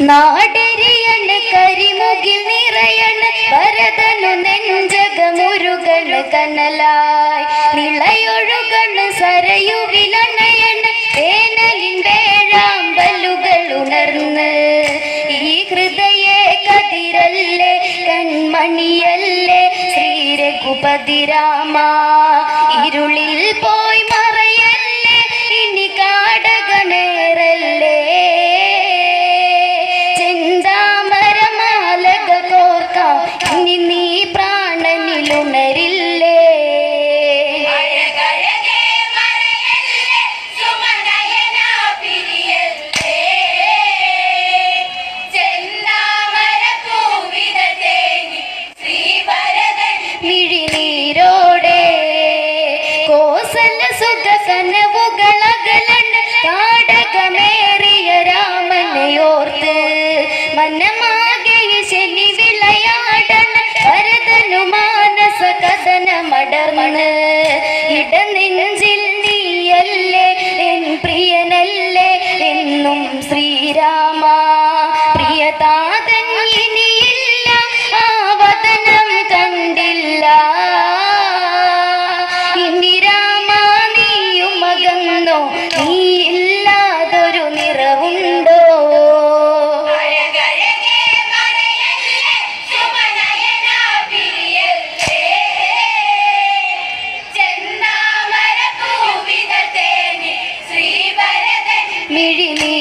നാടരിയണ കരിമുകിൽ നിറയണ ഭരതനു നെഞ്ചകമുരുകണ കനലായി നിളയൊഴുകണ സരയുവിലണയണ വേനലിൻ്റെ വേഴാമ്പലുകൾ ഉണർന്ന് ഈ ഹൃദയ കതിരല്ലേ കൺമണിയല്ലേ ശ്രീ രഘുപതി രാമ ഇരുളിൽ പോയി മറയല്ലേ ഇനി കാടകണേറല്ലേ ചെന്താമരമാലകൾ കോർക്കാം ഇനി നീ പ്രാണനിലുണരില്ലേ മിഴിനീരോടെ കോസല സുഖ കനവുകളകലൻ കാടകമേറിയ രാമനെയോർത്ത് മനമാകെ ശനി വിളയാടൻ ഭരതനു മാനസ കഥനമടർന്ന് ഇടനെഞ്ചിൽ നീയല്ലേ എൻ പ്രിയനല്ലേ എന്നും ശ്രീരാമ പ്രിയതാതൻ ഇനിയില്ല ആ വദനം കണ്ടില്ല ഇനി രാമ നീയുമകന്നോ നീയില്ലാതൊരു നിറവുണ്ടോ മിഴിനീ